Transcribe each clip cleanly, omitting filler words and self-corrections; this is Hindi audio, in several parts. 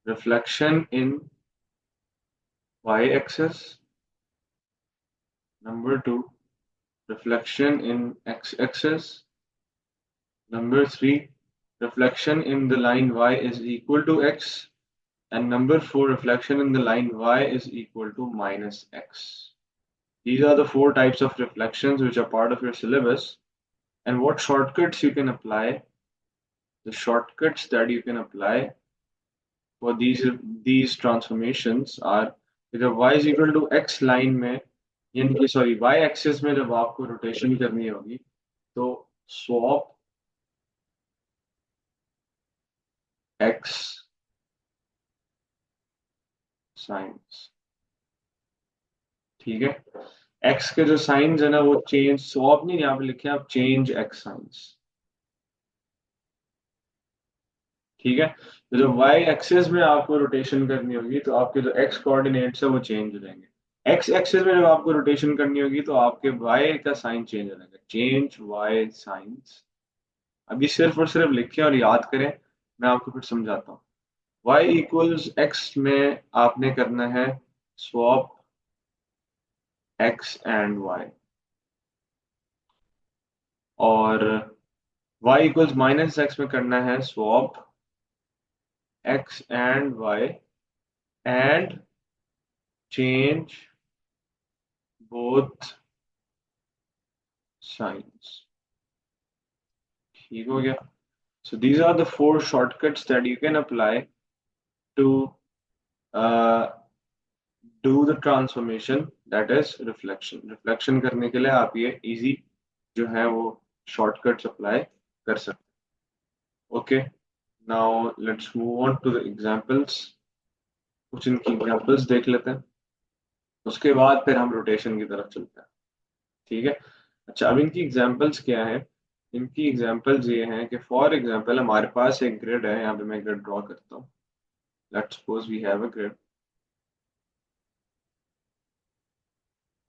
reflection in y-axis. Number 2, reflection in x-axis. Number 3, reflection in the line y is equal to x. And number 4, reflection in the line y is equal to minus x. These are the 4 types of reflections which are part of your syllabus. And what shortcuts you can apply? The shortcuts that you can apply for these transformations are जब y is equal to x line में यानी कि सॉरी y एक्सिस में जब आपको रोटेशन करनी होगी तो स्वॉप x साइंस, ठीक है। x के जो साइंस है ना वो चेंज स्वॉप नहीं यहाँ पे लिखे आप चेंज x साइंस, ठीक है। तो जब y एक्सिस में आपको रोटेशन करनी होगी तो आपके जो x कोऑर्डिनेट्स है वो चेंज हो जाएंगे। x एक्सिस में जब आपको रोटेशन करनी होगी तो आपके y का साइन चेंज हो जाएगा, चेंज y साइंस। अभी सिर्फ और सिर्फ लिखें और याद करें, मैं आपको फिर समझाता हूँ। y इक्वल्स x में आपने करना है स्वॉप x एंड y, और y इक्वल्स माइनस x में करना है swap x and y and change both science, ठीक हो गया। So these are the 4 shortcuts that you can apply to uh, do the transformation, that is reflection. Reflection करने के लिए आप ये easy जो है वो shortcuts apply कर सकते हैं। Okay, now let's move on to the examples. कुछ इनकी examples देख लेते हैं, उसके बाद फिर हम rotation की तरफ चलते हैं, ठीक है। अच्छा, अब इनकी examples क्या है? इनकी एग्जांपल्स ये हैं कि फॉर एग्जांपल हमारे पास एक ग्रिड है, यहाँ पे मैं ग्रिड ड्रॉ करता हूँ। Let's suppose we have a grid,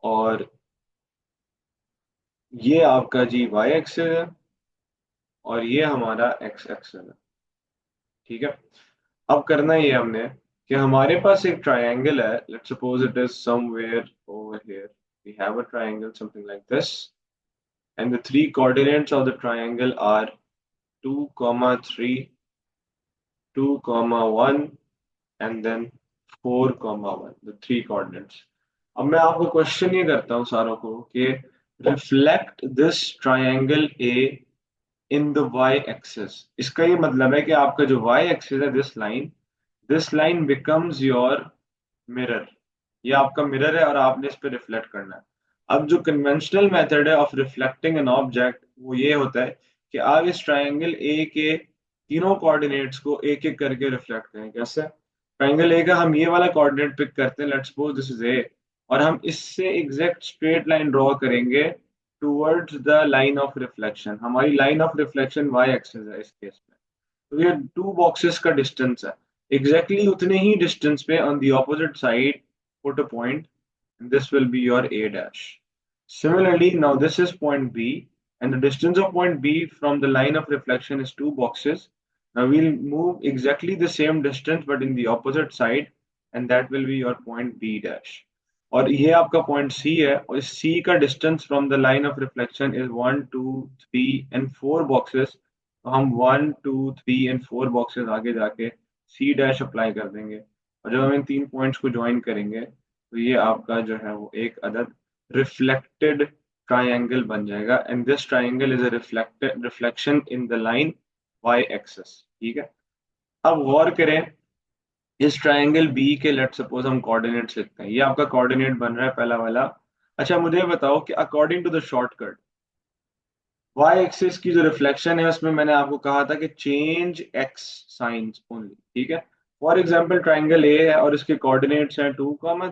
और ये आपका जी वाई एक्सिस है और ये हमारा एक्स एक्सिस है, ठीक है। अब करना ये हमने कि हमारे पास एक ट्रायंगल है, let's suppose it is somewhere over here, we have a triangle something like this, and the three coordinates of the triangle are 2, 3, 2, 1 and then 4, 1, the three coordinates. अब मैं आपको क्वेश्चन ये करता हूँ सारों को कि reflect this triangle A in the Y axis. इसका ये मतलब है कि आपका जो वाई एक्सिस है, this line becomes your mirror, ये आपका मिरर है और आपने इस पे रिफ्लेक्ट करना है। अब जो कन्वेंशनल मेथड है ऑफ रिफ्लेक्टिंग एन ऑब्जेक्ट वो ये होता है कि आप इस ट्रायंगल ए के तीनों कोऑर्डिनेट्स को एक एक करके रिफ्लेक्ट करें। कैसे? ट्रायंगल ए का हम ये वाला कोऑर्डिनेट पिक करते हैं, let's suppose this is A, और हम इससे एग्जैक्ट स्ट्रेट लाइन ड्रॉ करेंगे towards the line of reflection. हमारी line of reflection Y axis है इस केस में, तो ये 2 बॉक्सेस का डिस्टेंस है, एग्जैक्टली exactly उतने ही डिस्टेंस पे on the opposite side put a point, and this will be your A dash. Similarly, now this is point B, and the distance of point B from the line of reflection is 2 boxes. Now we'll move exactly the same distance but in the opposite side, and that will be your point B dash. और ये आपका पॉइंट C है, और इस C का distance from the line of reflection is 1, 2, 3 and 4 boxes. तो हम 1, 2, 3 and 4 बॉक्सेस आगे जाके C डैश अप्लाई कर देंगे, और जब हम इन 3 पॉइंट्स को ज्वाइन करेंगे तो ये आपका जो है वो एक अदद रिफ्लेक्टेड ट्रायंगल बन जाएगा, and this triangle is a reflected reflection in the line Y axis, ठीक है। अब गौर करें इस ट्रायंगल बी के, लेट सपोज हम कोऑर्डिनेट्स लिखते हैं, ये आपका कोऑर्डिनेट बन रहा है पहला वाला। अच्छा, मुझे बताओ कि according to the shortcut Y axis की जो रिफ्लेक्शन है उसमें मैंने आपको कहा था कि चेंज एक्स साइंस ओनली, ठीक है। फॉर एग्जांपल ट्रायंगल ए है और इसके कोऑर्डिनेट्स हैं 2,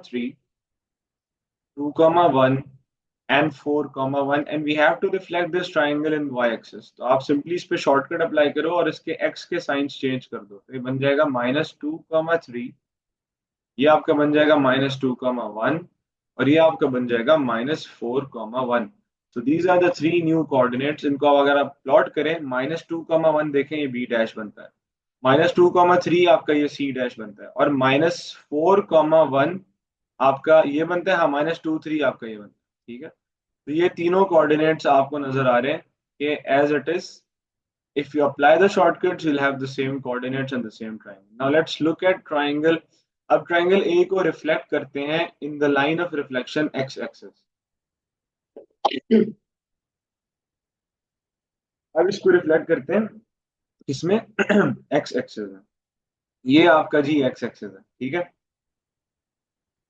3, 2, 1 and 4, 1, and we have to reflect this triangle in y-axis। तो आप सिंपली इस पे शॉर्टकट अप्लाई करो और इसके x के साइंस चेंज कर दो, तो ये बन जाएगा -2, 3, ये आपका बन जाएगा -2, 1, और ये आपका बन जाएगा -4, 1। तो these are the three new coordinates. इनको अगर आप प्लॉट करें, -2, 1 देखें ये बी डैश बनता है, -2, 3 आपका ये सी डैश बनता है, और -4, 1 आपका ये बनता है। हाँ, -2, 3 आपका ये बनता है, ठीक है। तो ये तीनों कोऑर्डिनेट्स आपको नजर आ रहे हैं कि as it is, if you apply the shortcuts you'll have the same coordinates and the same triangle. Now let's look at triangle. अब ट्राइंगल ए को रिफ्लेक्ट करते हैं इन the line of reflection x axis. अब इसको रिफ्लेक्ट करते हैं किसमें? एक्स एक्सिस में। ये आपका जी एक्स एक्सिस है, ठीक है।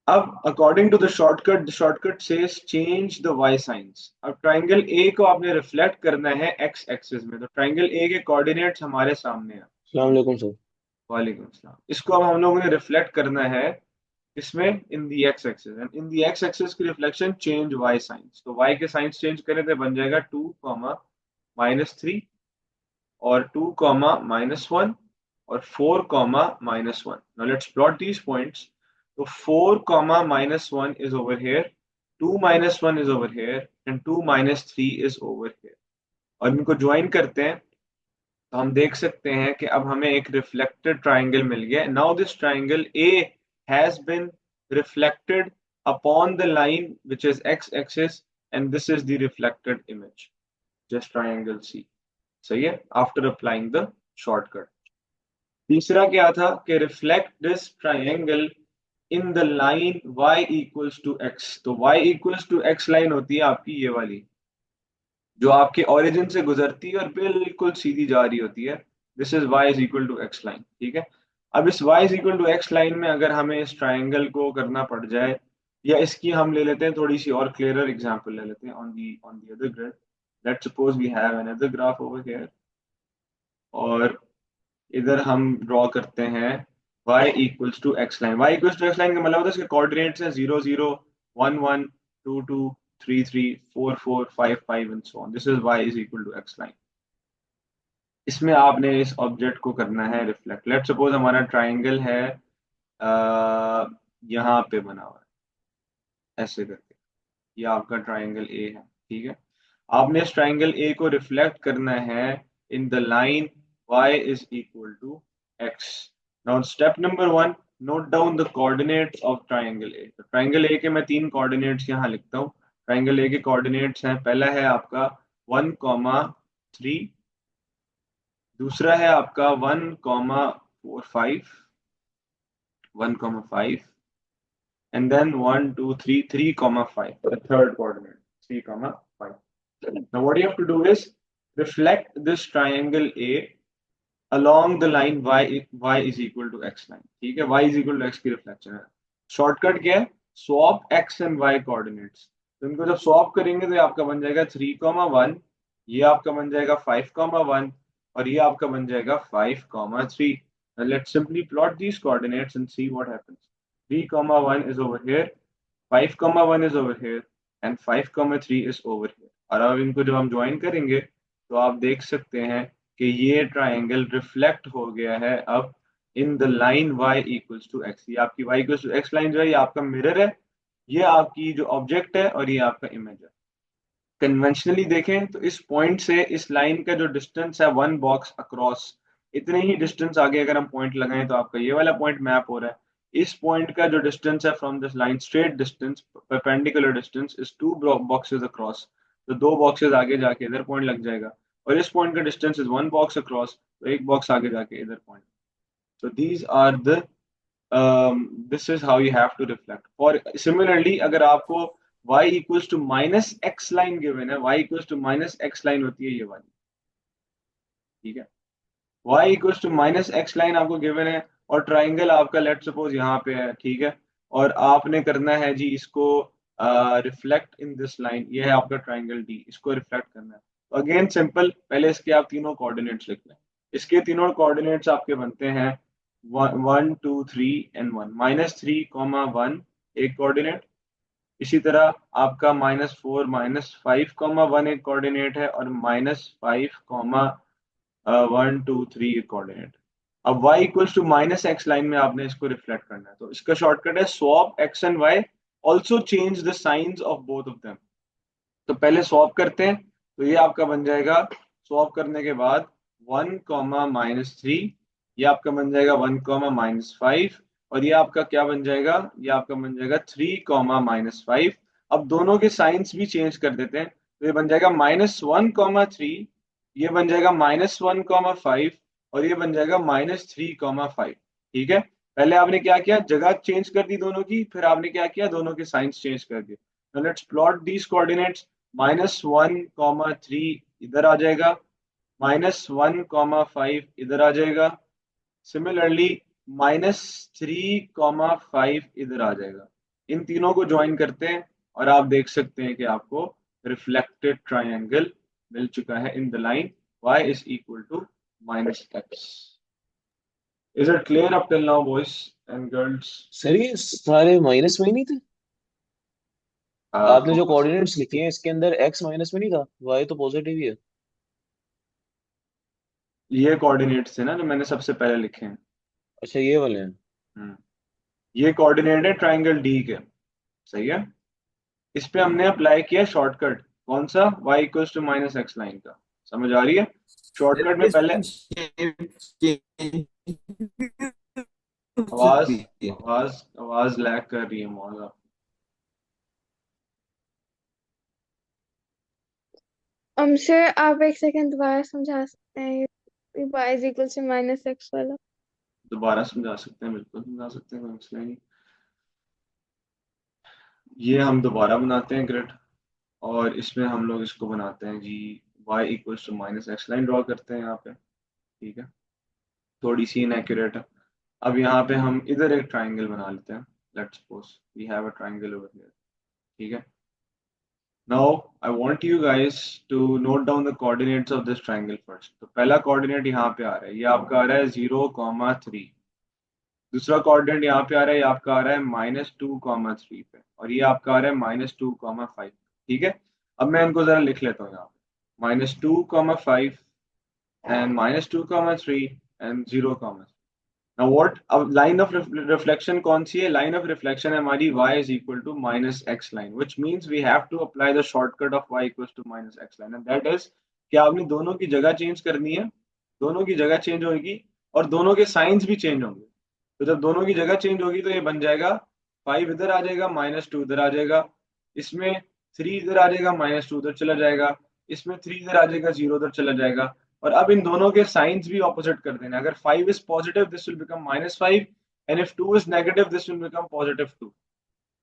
अब according to the shortcut says change the Y signs. अब ट्राइंगल ए को आपने रिफ्लेक्ट करना है एक्स एक्सिस में, तो ट्राइंगल ए के कोऑर्डिनेट्स हमारे सामने हैं। अस्सलाम वालेकुम सर। वालेकुम सलाम। इसको अब हम लोगों ने रिफ्लेक्ट करना है इसमें in the X axis, and in the X axis की रिफ्लेक्शन चेंज वाई साइंस। तो वाई के साइंस चेंज करें तो बन जाएगा 2, -3 और 2, -1 और 4, -1। Now let's plot these points. तो 4, -1 is over here, 2, -1 is over here, and 2, -3 is over here. और इनको ज्वाइन करते हैं तो हम देख सकते हैं कि अब हमें एक रिफ्लेक्टेड ट्राइंगल मिल गया। Now this triangle A has been reflected upon the line which is X axis, and this is the reflected image, just triangle C. सही है, आफ्टर अप्लाइंग द शॉर्टकट। तीसरा क्या था कि reflect this triangle in the line y equals to x। तो y equals to x line होती है आपकी ये वाली, जो आपके ओरिजिन से गुजरती है और बिल्कुल सीधी जा रही होती है। This is y is equal to x line, ठीक है। अब इस y is equal to x line में अगर हमें इस ट्राइंगल को करना पड़ जाए, या इसकी हम ले लेते हैं थोड़ी सी और क्लियरर एग्जांपल ले लेते हैं on the other graph. Let's suppose we have another graph over here, और इधर हम ड्रॉ करते हैं y equals to x line. y equals to x line का मतलब होता है इसके कोऑर्डिनेट्स हैं 0, 0, 1, 1, 2, 2, 3, 3, 4, 4, 5, 5 and so on. This is y is equal to x line. इसमें आपने इस ऑब्जेक्ट को करना है रिफ्लेक्ट। लेट्स सपोज हमारा ट्राइंगल है यहाँ पे बना हुआ है ऐसे करके, ये आपका ट्राइंगल ए है, ठीक है। आपने इस ट्राइंगल ए को रिफ्लेक्ट करना है in the line y is equal to x। Now step number 1, note down the coordinates of triangle A. तो ट्राइंगल ए के मैं तीन कोऑर्डिनेट्स यहाँ लिखता हूँ। ट्राइंगल ए के कोऑर्डिनेट्स हैं, पहला है आपका 1, 3, दूसरा है आपका 1, 4, 5, 1, 5, and then 1, 2, 3, 3, 5, the third coordinate, 3, 5. Now what you have to do is reflect this triangle A along the line y is equal to x line, ठीक है। y is equal to x की रिफ्लेक्शन है। शॉर्टकट क्या है? Swap x and y coordinates. तो इनको जब स्वॉप करेंगे तो ये आपका बन जाएगा 3, 1, ये आपका बन जाएगा 5, 1, और ये आपका बन जाएगा 5, 3। Let's simply plot these coordinates and see what happens. 3, 1 is over here, 5, 1 is over here, and 5, 3 is over here। और अब इनको जब हम ज्वाइन करेंगे तो आप देख सकते हैं कि ये ट्राइंगल रिफ्लेक्ट हो गया है अब in the line y equals to x। ये आपकी y equals to x line जो है ये आपका मिरर है, ये आपकी जो ऑब्जेक्ट है, और ये आपका इमेज है। कन्वेंशनली देखें तो इस पॉइंट से इस लाइन का जो डिस्टेंस है 1 बॉक्स अक्रॉस, इतने ही डिस्टेंस आगे अगर हम पॉइंट लगाएं तो आपका ये वाला पॉइंट मैप हो रहा है। इस पॉइंट का जो डिस्टेंस है from this line, straight distance, perpendicular distance is 2 boxes across. तो 2 बॉक्सेस आगे जाके इधर पॉइंट लग जाएगा, और इस पॉइंट का डिस्टेंस इज 1 बॉक्स अक्रॉस, तो एक बॉक्स आगे जाके इधर point. So these are the this is how you have to reflect। और similarly अगर आपको y equals to minus x line given है, y equals to minus x line होती है ये वाली, ठीक है। y equals to minus x line आपको गिवन है, और ट्राइंगल आपका लेट सपोज यहाँ पे है, ठीक है। और आपने करना है जी इसको रिफ्लेक्ट इन दिस लाइन, ये है आपका ट्राइंगल डी, इसको रिफ्लेक्ट करना है। तो अगेन सिंपल, पहले इसके आप तीनों कोऑर्डिनेट्स लिख लें। इसके तीनों कोऑर्डिनेट्स आपके बनते हैं 1, 2, 3 एंड 1। -3, 1 एक कोऑर्डिनेट, इसी तरह आपका -4, -5, 1 एक कोऑर्डिनेट है, और -5, 1, 2, 3 एक कोऑर्डिनेट। अब y equals to minus x line में आपने इसको रिफ्लेक्ट करना है, तो इसका शॉर्टकट है swap x and y, also change the science of both of them. तो पहले स्वॉप करते हैं, तो ये आपका बन जाएगा स्वॉप करने के बाद 1, -3 ये आपका बन जाएगा 1, -5, और ये आपका क्या बन जाएगा, ये आपका बन जाएगा 3, -5। अब दोनों के साइंस भी चेंज कर देते हैं, तो ये बन जाएगा -1, 3, ये बन जाएगा -1, 5, और ये बन जाएगा -3, 5। ठीक है, पहले आपने क्या किया, जगह चेंज कर दी दोनों की, फिर आपने क्या किया, दोनों के साइंस चेंज कर दिए। Now let's plot these coordinates. -1, 3 इधर आ जाएगा, -1, 5 इधर आ जाएगा, सिमिलरली -3, 5 इधर आ जाएगा। इन तीनों को ज्वाइन करते हैं और आप देख सकते हैं कि आपको रिफ्लेक्टेड ट्राइंगल मिल चुका है in the line y is equal to -x। Is it clear up till now boys and girls? Sir ये सारे माइनस में ही नहीं थे? आपने जो कोऑर्डिनेट्स लिखे हैं इसके अंदर एक्स माइनस में नहीं था, वाई तो पॉजिटिव ही है। ये कोऑर्डिनेट्स थे ना जो मैंने सबसे पहले लिखे हैं। अच्छा ये वाले हैं। हम्म, ये कोऑर्डिनेट है ट्राइंगल डी के। सही है, इस पे हमने अप्लाई किया शॉर्टकट, कौन सा, y equals to -x line का। समझ आ रही है? सर शॉर्टकट में पहले इसमें शेप चेंज हो आवाज सकती है। आवाज लैग कर रही है मौला। सर आप एक सेकंड दोबारा समझा सकते हैं y इज इक्वल से -x वाला? दोबारा समझा सकते हैं, बिल्कुल समझा सकते हैं, कोई मसला नहीं। ये हम दोबारा बनाते हैं ग्रिड, और इसमें हम लोग इसको बनाते हैं जी, y equals to -x line draw करते हैं यहाँ पे। ठीक है, थोड़ी सी इनएक्यूरेट है। अब यहाँ पे हम इधर एक ट्राइंगल बना लेते हैं। Let's suppose we have a triangle over here. ठीक है, now I want you guys to note down the coordinates of this triangle first। तो पहला कोऑर्डिनेट यहाँ पे आ रहा है, ये आपका आ रहा है 0, 3। दूसरा कोऑर्डिनेट यहाँ पे आ रहा है, ये आपका आ रहा है -2, 3 पे, और ये आपका आ रहा है -2, 5। ठीक है, अब मैं इनको जरा लिख लेता हूँ यहाँ पे, -2, 5 एंड -2, 3 एंड 0, नाउ व्हाट, अब लाइन ऑफ रिफ्लेक्शन कौन सी है, लाइन ऑफ रिफ्लेक्शन है हमारी y is equal to -x line, which means we have to apply the shortcut of y equal to -x line, and that is कि आपने दोनों की जगह चेंज करनी है। दोनों की जगह चेंज होगी और दोनों के साइंस भी चेंज होंगे। तो जब दोनों की जगह चेंज होगी तो ये बन जाएगा, 5 इधर आ जाएगा, -2 इधर आ जाएगा, इसमें 3 इधर आ जाएगा, -2 उधर चला जाएगा, इसमें 3 इधर आ जाएगा, 0 उधर चला जाएगा। और अब इन दोनों के साइंस भी ऑपोजिट कर देना, अगर 5 is positive this will become -5, and if 2 is negative this will become +2।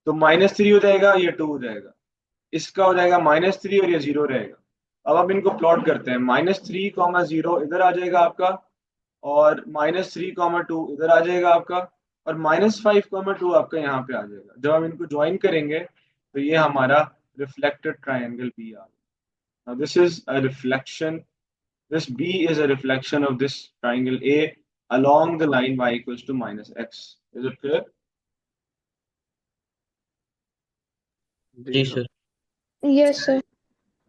तो -3 हो जाएगा, ये 2 हो जाएगा, इसका हो जाएगा -3 और ये 0 रहेगा। अब आप इनको प्लॉट करते हैं, -3, 0 इधर आ जाएगा आपका, और -3, 2 इधर आ जाएगा आपका, और -5, 2 आपका यहाँ पे आ जाएगा। जब हम इनको ज्वाइन करेंगे तो ये हमारा रिफ्लेक्टेड ट्राइंगल बी आ गया। This is a reflection, this B is a reflection of this triangle A along the line y equals to -x। Is it clear? जी सर। Yes sir.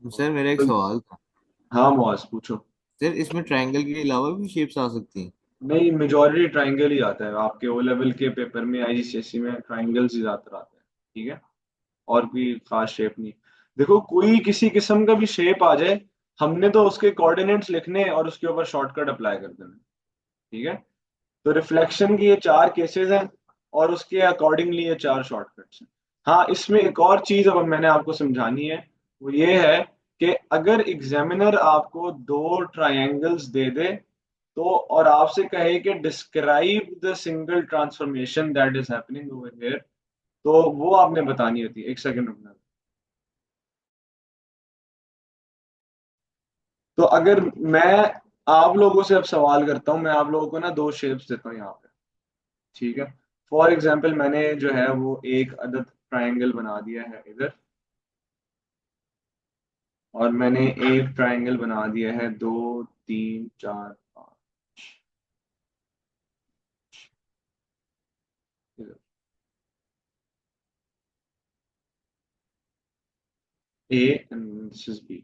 सर मेरा एक तो सवाल था। हाँ मुआज पूछो। सर इसमें ट्रायंगल के अलावा भी शेप्स आ सकती हैं? नहीं, मेजॉरिटी ट्राइंगल ही आता है आपके ओ लेवल के पेपर में, आईजीसीएसई में ट्राइंगल्स ही ज्यादातर आते हैं। ठीक है, और कोई खास शेप नहीं। देखो कोई किसी किस्म का भी शेप आ जाए, हमने तो उसके कोऑर्डिनेट्स लिखने और उसके ऊपर शॉर्टकट अप्लाई कर देना। ठीक है, तो रिफ्लेक्शन की ये 4 केसेस हैं, और उसके अकॉर्डिंगली ये 4 शॉर्टकट्स हैं। हाँ, इसमें एक और चीज अब मैंने आपको समझानी है, वो ये है कि अगर एग्जामिनर आपको दो ट्रायंगल्स दे दे, तो और आपसे कहे कि describe the single transformation that is happening over here, तो वो आपने बतानी होती है। एक सेकंड रुकना। तो अगर मैं आप लोगों से अब सवाल करता हूँ, मैं आप लोगों को ना दो शेप्स देता हूँ यहाँ पे। ठीक है, फॉर एग्जाम्पल मैंने जो है वो एक अदद ट्राइंगल बना दिया है इधर, और मैंने एक ट्राइंगल बना दिया है 2, 3, 4, 5 इधर, A and this is B.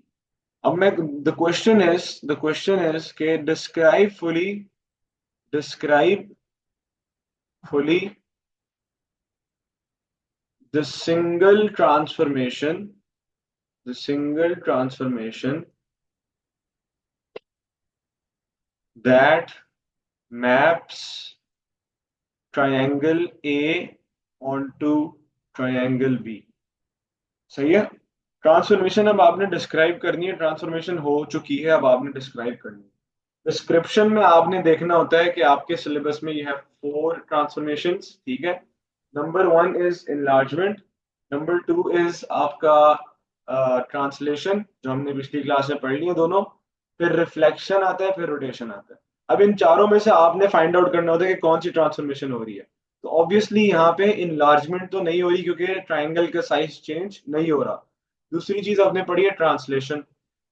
अब मैं, द क्वेश्चन इज के describe fully the single transformation that maps triangle A onto triangle B. सही है। ट्रांसफॉर्मेशन अब आपने डिस्क्राइब करनी है, ट्रांसफॉर्मेशन हो चुकी है, अब आपने डिस्क्राइब करनी है। डिस्क्रिप्शन में आपने देखना होता है कि आपके सिलेबस में यह है 4 ट्रांसफॉर्मेशंस, ठीक है। Number 1 is enlargement, number 2 is आपका ट्रांसलेशन जो हमने पिछली क्लास में पढ़ ली है दोनों, फिर रिफ्लेक्शन आता है, फिर रोटेशन आता है। अब इन चारों में से आपने फाइंड आउट करना होता है कि कौन सी ट्रांसफॉर्मेशन हो रही है। तो ऑब्वियसली यहाँ पे इनलार्जमेंट तो नहीं हो रही क्योंकि ट्राइंगल का साइज चेंज नहीं हो रहा। दूसरी चीज आपने पढ़ी है ट्रांसलेशन,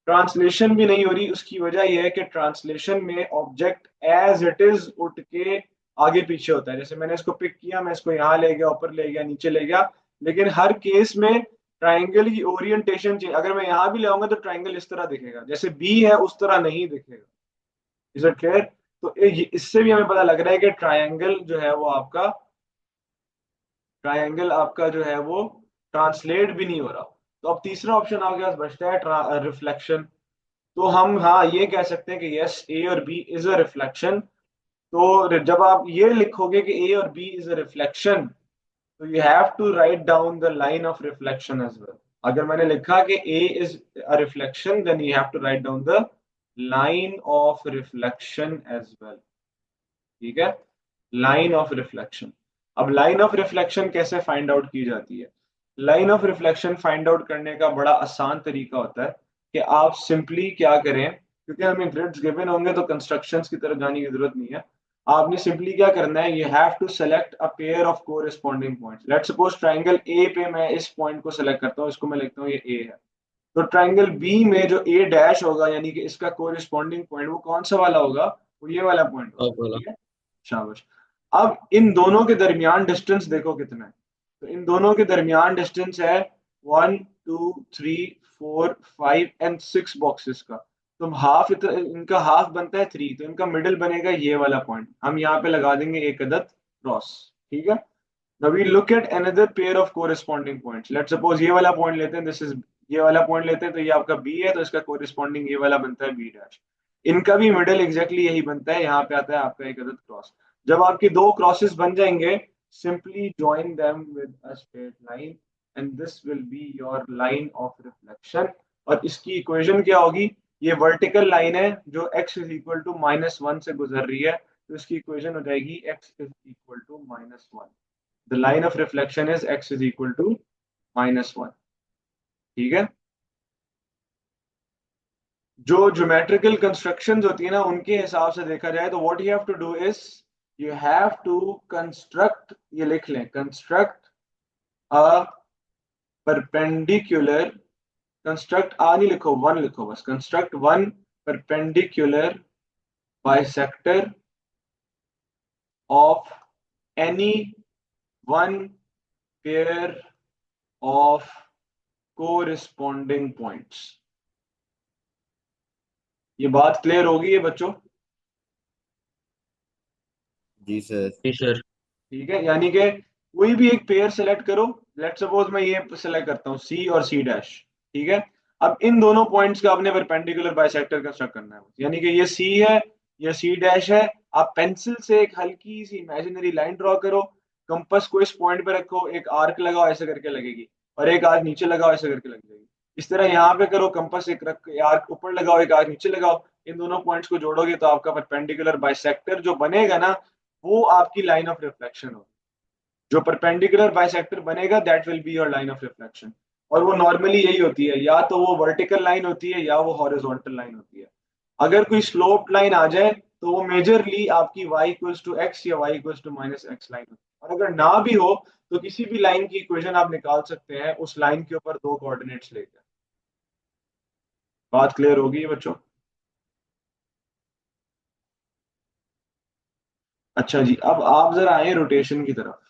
ट्रांसलेशन भी नहीं हो रही। उसकी वजह यह है कि ट्रांसलेशन में ऑब्जेक्ट एज इट इज उठ के आगे पीछे होता है। जैसे मैंने इसको पिक किया, मैं इसको यहाँ ले गया, ऊपर ले गया, नीचे ले गया, लेकिन हर केस में ट्राइंगल की ओरिएंटेशन चेंज। अगर मैं यहाँ भी ले आऊंगा तो ट्राइंगल इस तरह दिखेगा, जैसे बी है उस तरह नहीं दिखेगा। Is it clear? तो इससे भी हमें पता लग रहा है कि ट्राइंगल जो है वो आपका, ट्राइंगल आपका जो है वो ट्रांसलेट भी नहीं हो रहा। तो अब तीसरा ऑप्शन आपके पास बचता है रिफ्लेक्शन। तो हम हाँ ये कह सकते हैं कि यस, ए और बी इज अ रिफ्लेक्शन। तो जब आप ये लिखोगे कि ए और बी इज अ रिफ्लेक्शन, तो you have to write down the line of reflection as well. अगर मैंने लिखा कि A is a reflection, then you have to write down the line of reflection as well. ठीक है, लाइन ऑफ रिफ्लेक्शन। अब लाइन ऑफ रिफ्लेक्शन कैसे फाइंड आउट की जाती है? Line of reflection find out करने का बड़ा आसान तरीका होता है कि आप सिंपली क्या करें, क्योंकि हमें ग्रिड्स गिवन होंगे तो कंस्ट्रक्शंस की तरफ जाने की जरूरत नहीं है। आपने सिंपली क्या करना है, you have to select a pair of corresponding points. Let's suppose triangle A पे मैं इस पॉइंट को सेलेक्ट करता हूँ, इसको मैं लिखता हूँ ये ए है। तो ट्राइंगल बी में जो ए डैश होगा, यानी कि इसका कोरिस्पॉन्डिंग पॉइंट, वो कौन सा वाला होगा? वो ये वाला पॉइंट होगा। अब बोला। ठीक है, शाबाश। अब इन दोनों के दरमियान डिस्टेंस देखो कितना है। तो इन दोनों के दरमियान डिस्टेंस है 1 2 3 4 5 एंड 6 बॉक्सेस का। तो हाफ, इनका हाफ बनता है 3, तो इनका मिडिल बनेगा ये वाला पॉइंट। हम यहाँ पे लगा देंगे एक अदद क्रॉस। ठीक है। Now we look at another pair of corresponding points. Let's suppose ये वाला पॉइंट लेते हैं, दिस इज, ये वाला पॉइंट लेते हैं, तो ये आपका बी है, तो इसका कोरिस्पॉन्डिंग ये वाला बनता है बी डैश। इनका भी मिडिल एग्जैक्टली यही बनता है, यहाँ पे आता है आपका एक अदद क्रॉस। जब आपकी दो क्रॉसेस बन जाएंगे, simply join them with a straight line and this will be your line of reflection. और इसकी इक्वेशन क्या होगी? ये वर्टिकल लाइन है जो x इज इक्वल टू -1 से गुजर रही है, तो इसकी इक्वेशन हो जाएगी x is equal to -1। The line of reflection is x is equal to -1। ठीक है। जो ज्योमेट्रिकल कंस्ट्रक्शंस होती है ना, उनके हिसाब से देखा जाए तो what you have to do is, you have to construct, ये लिख लें, construct a perpendicular, construct a नहीं लिखो, वन लिखो बस, construct one perpendicular bisector of any one pair of corresponding points. ये बात क्लियर होगी ये बच्चों? जी सर। जी सर। ठीक है, यानी कि कोई भी एक पेयर सेलेक्ट करो। लेट सपोज मैं ये सेलेक्ट करता हूँ सी और सी डैश। ठीक है। अब इन दोनों पॉइंट्स का आपने परपेंडिकुलर बाइसेक्टर कंस्ट्रक्ट करना है, यानी कि ये सी है, ये सी डैश है। आप पेंसिल से एक हल्की सी इमेजिनरी लाइन ड्रॉ करो, कंपास को इस पॉइंट पे रखो, एक आर्क लगाओ, ऐसे करके लगेगी, और एक आर्क नीचे लगाओ, ऐसे करके लग जाएगी। इस तरह यहाँ पे करो, कंपास एक रख, आर्क ऊपर लगाओ, एक आर्क नीचे लगाओ। इन दोनों पॉइंट्स को जोड़ोगे तो आपका परपेंडिकुलर बाइसेक्टर जो बनेगा ना, वो आपकी लाइन ऑफ रिफ्लेक्शन होगी। जो परपेंडिकुलर बाइसेक्टर बनेगा, that will be your line of reflection. और वो नॉर्मली यही होती है, या तो वो वर्टिकल लाइन होती है या वो हॉरिजॉन्टल लाइन होती है। अगर कोई स्लोप लाइन आ जाए तो वो मेजरली आपकी y इक्वल्स टू x या y equals to -x line होती है। और अगर ना भी हो तो किसी भी लाइन की इक्वेशन आप निकाल सकते हैं उस लाइन के ऊपर दो कोऑर्डिनेट्स लेकर। बात क्लियर होगी बच्चों? अच्छा जी, अब आप जरा आए रोटेशन की तरफ।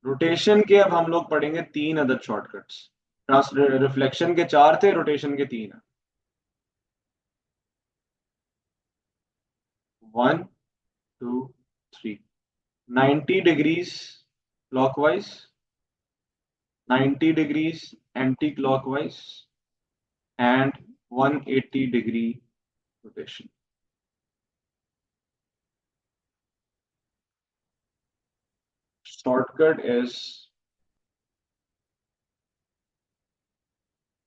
रोटेशन के अब हम लोग पढ़ेंगे 3 अदद शॉर्टकट्स। रिफ्लेक्शन के 4 थे, रोटेशन के 3 है। 1 2 3। 90 degrees clockwise, 90 degrees anti clockwise, and 180 degree rotation. Shortcut is,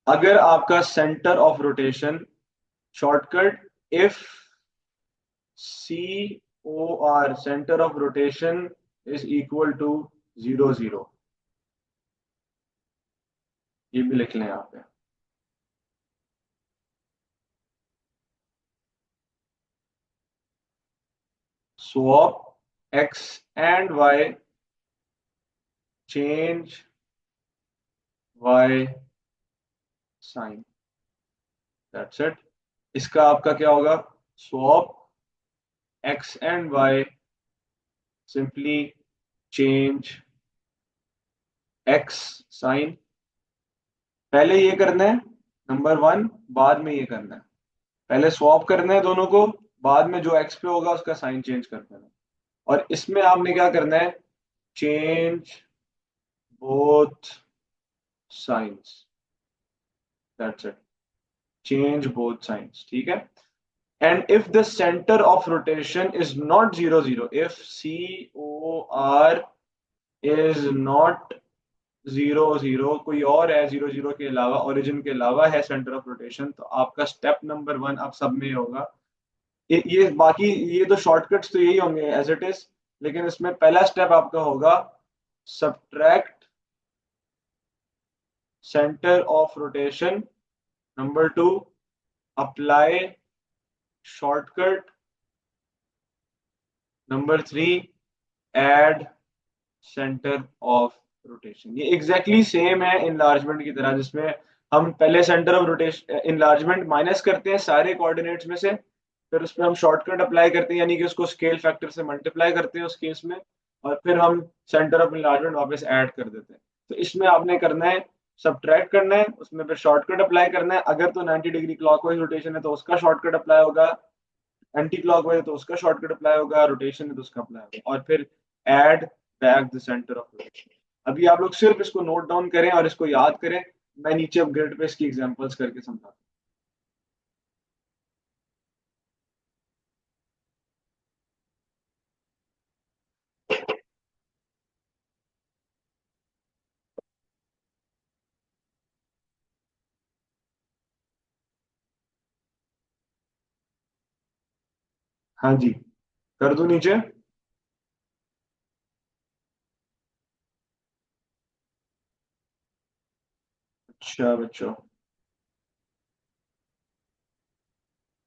अगर आपका centre of rotation, shortcut if COR centre of rotation is equal to 0 0, ये भी लिख लें यहाँ पे। swap x and y, change y sign, that's it। इसका आपका क्या होगा, swap x and y, simply change x sign। पहले ये करना है नंबर 1, बाद में ये करना है। पहले स्वैप करना है दोनों को, बाद में जो x पे होगा उसका साइन चेंज कर देना। और इसमें आपने क्या करना है, change both science, that's it, change both science, ठीक है। And if the centre of rotation is not 0 0, if COR is not 0 0, कोई और है 0 0 के अलावा, ओरिजिन के अलावा है सेंटर ऑफ रोटेशन, तो आपका स्टेप नंबर 1 अब सब में होगा। ये बाकी ये तो शॉर्टकट्स तो यही होंगे एज इट इज, लेकिन इसमें पहला स्टेप आपका होगा subtract centre of rotation, number 2 apply shortcut, number 3 add centre of rotation. ये एग्जैक्टली सेम है इनलार्जमेंट की तरह, जिसमें हम पहले centre of rotation enlargement minus करते हैं सारे कोऑर्डिनेट्स में से, फिर उस पर हम शॉर्टकट अप्लाई करते हैं, यानी कि उसको स्केल फैक्टर से मल्टीप्लाई करते हैं उस केस में, और फिर हम सेंटर ऑफ इनलार्जमेंट वापस ऐड कर देते हैं। तो इसमें आपने करना है सब्ट्रैक्ट करना है, उसमें फिर शॉर्टकट अप्लाई करना है। अगर तो 90 डिग्री क्लॉकवाइज रोटेशन है तो उसका शॉर्टकट अप्लाई होगा, एंटी क्लॉकवाइज है तो उसका शॉर्टकट अप्लाई होगा, रोटेशन है तो उसका अप्लाई होगा, और फिर add back the centre of rotation. अभी आप लोग सिर्फ इसको नोट डाउन करें और इसको याद करें, मैं नीचे अब ग्रिड पे इसकी एग्जांपल्स करके समझाता हूँ। हाँ जी, कर दूं नीचे। अच्छा बच्चों,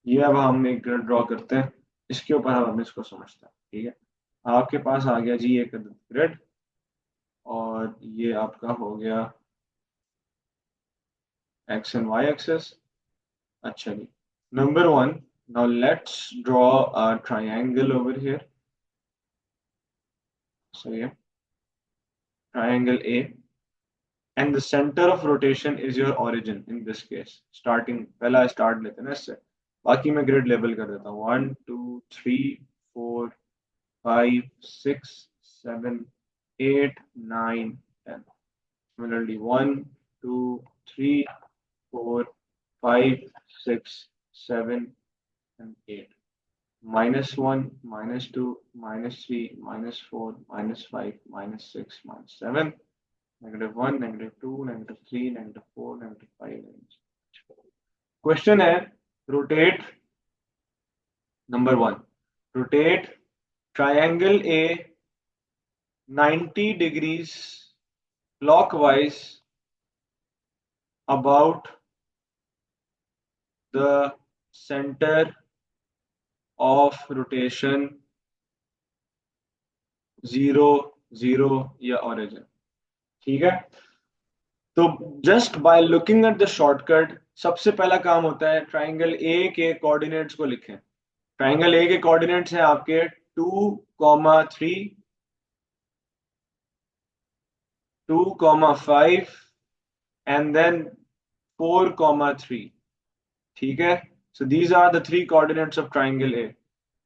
ये अब हम एक ग्रिड ड्रॉ करते हैं, इसके ऊपर हम इसको समझते हैं, ठीक है। आपके पास आ गया जी एक ग्रिड, और ये आपका हो गया एक्स एंड वाई एक्सेस। अच्छा जी, number 1, now let's draw a triangle over here. So ये triangle A, and the centre of rotation is your origin in this case. Starting पहला स्टार्ट लेते हैं ना इससे, बाकी मैं ग्रिड लेबल कर देता हूँ। 1 2 3 4 5 6 7 8 9 10। Similarly 1 2 3 4 5 6 7 and 8, -1 -2 -3 -4 -5 -6 -7, -1 -2 -3 -4 -5 क्वेश्चन है, rotate, number 1, rotate triangle A 90 degrees clockwise about the center of rotation 0 0 या origin, ठीक है। तो just by looking at the shortcut, सबसे पहला काम होता है ट्राइंगल ए के कोऑर्डिनेट्स को लिखें। ट्राइंगल ए के कोऑर्डिनेट्स हैं आपके 2,3 2,5 एंड देन 4,3, ठीक है। So these are the 3 coordinates of triangle A.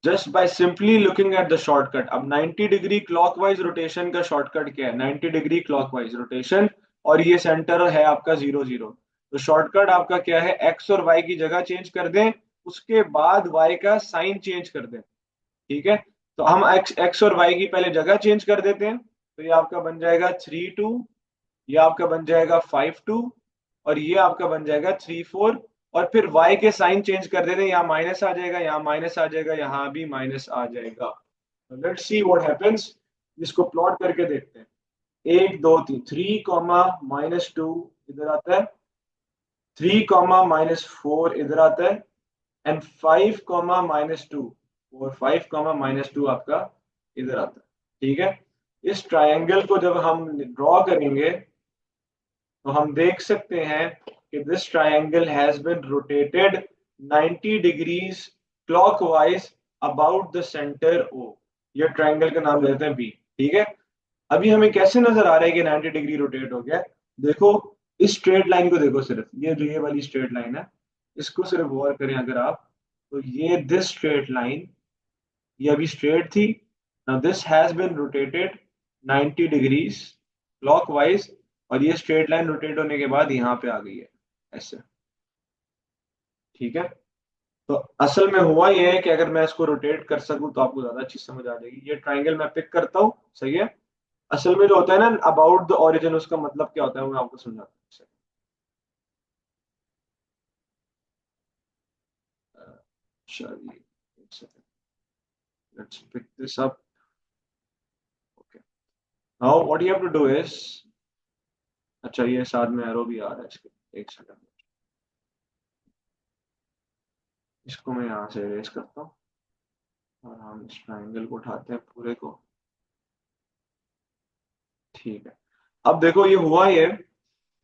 Just by simply looking at the shortcut, अब 90 डिग्री क्लॉकवाइज रोटेशन का शॉर्टकट क्या है, 90 डिग्री क्लॉकवाइज रोटेशन, और ये सेंटर है आपका 0 0। तो शॉर्टकट आपका क्या है, एक्स और वाई की जगह चेंज कर दें, उसके बाद वाई का साइन चेंज कर दें, ठीक है। तो हम एक्स और वाई की पहले जगह चेंज कर देते हैं, तो ये आपका बन जाएगा 3 2, ये आपका बन जाएगा 5 2, और ये आपका बन जाएगा 3 4। और फिर y के साइन चेंज कर देते हैं, यहाँ माइनस आ जाएगा, यहाँ माइनस आ जाएगा, यहाँ भी माइनस आ जाएगा। लेट्स सी व्हाट हैपेंस, इसको प्लॉट करके देखते हैं। 1 2 3, 3 - -2 इधर आता है, 3 - -4 इधर आता है, एंड 5 - -2, और 5 - -2 आपका इधर आता है। ठीक है, इस ट्रायंगल को जब हम ड्रॉ करेंगे तो हम देख सकते हैं कि this triangle has been rotated 90 degrees clockwise about the centre O. ये ट्रायंगल का नाम लेते हैं बी। ठीक है, अभी हमें कैसे नजर आ रहा है कि 90 डिग्री रोटेट हो गया? देखो, इस स्ट्रेट लाइन को देखो, सिर्फ ये जो ये वाली स्ट्रेट लाइन है, इसको सिर्फ गौर करें अगर आप, तो ये दिस स्ट्रेट लाइन, ये अभी स्ट्रेट थी, now this has been rotated 90 degrees clockwise, और ये स्ट्रेट लाइन रोटेट होने के बाद यहाँ पे आ गई है ऐसे। ठीक है, तो असल में हुआ ये है कि अगर मैं इसको रोटेट कर सकूं तो आपको ज्यादा अच्छी समझ आ जाएगी। ये ट्राइंगल मैं पिक करता हूँ, सही है। असल में जो होता है ना अबाउट द ओरिजिन, उसका मतलब क्या होता है वो मैं आपको समझाता हूँ। चलिए एक second, let's pick this up. Okay, now what you have to do is, अच्छा ये साथ में एरो भी आ रहा है इसके, एक सेकंड, इसको मैं यहाँ से इरेज करता हूँ और हम इस ट्राइंगल को उठाते हैं पूरे को। ठीक है, अब देखो ये हुआ ये